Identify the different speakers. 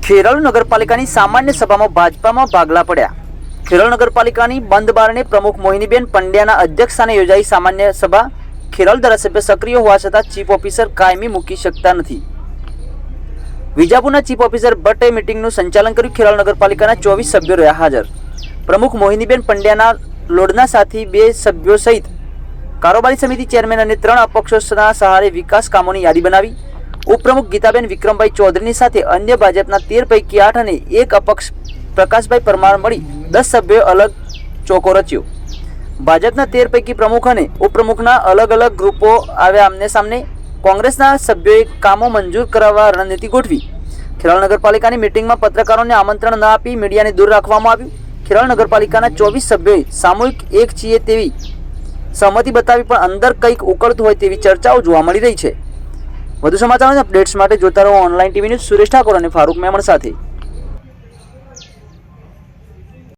Speaker 1: ખેરાલુ નગરપાલિકાની સામાન્ય સભામાં ભાજપામાં ભાગલા પડ્યા। ખેરાલુ નગરપાલિકાની બંધ બારણે પ્રમુખ મોહિનીબેન પંડ્યાના અધ્યક્ષસ્થાને યોજાઈ સામાન્ય સભા। ખેરાલુ ધારાસભ્ય સક્રિય હોવા છતાં ચીફ ઓફિસર કાયમી મૂકી શકતા નથી। વિજાપુરના ચીફ ઓફિસર ભટ્ટે મિટિંગનું સંચાલન કર્યું। ખેરાલુ નગરપાલિકાના 24 સભ્યો રહ્યા હાજર। પ્રમુખ મોહિનીબેન પંડ્યાના લોડના સાથી 2 સભ્યો સહિત કારોબારી સમિતિ ચેરમેન અને 3 અપક્ષોના સહારે વિકાસ કામોની યાદી બનાવી। ઉપપ્રમુખ ગીતાબેન વિક્રમભાઈ ચૌધરીની સાથે અન્ય ભાજપના 13 પૈકી 8 અને એક અપક્ષ પ્રકાશભાઈ પરમાર મળી 10 સભ્યો અલગ ચોકો રચ્યો। ભાજપના 13 પૈકી પ્રમુખ અને ઉપપ્રમુખના અલગ અલગ ગ્રુપો આવ્યા આમને સામને। કોંગ્રેસના સભ્યોએ કામો મંજૂર કરાવવા રણનીતિ ગોઠવી। ખેરાલુ નગરપાલિકાની મિટિંગમાં પત્રકારોને આમંત્રણ ન આપી મીડિયાને દૂર રાખવામાં આવ્યું। ખેરાલુ નગરપાલિકાના 24 સભ્યોએ સામૂહિક એક છીએ તેવી સહમતિ બતાવી, પણ અંદર કંઈક ઉકળતું હોય તેવી ચર્ચાઓ જોવા મળી રહી છે। વધુ સમાચાર અને અપડેટ્સ માટે જોતા રહો online TV news. Suresh Thakor અને ફારૂક મેમણ સાથે।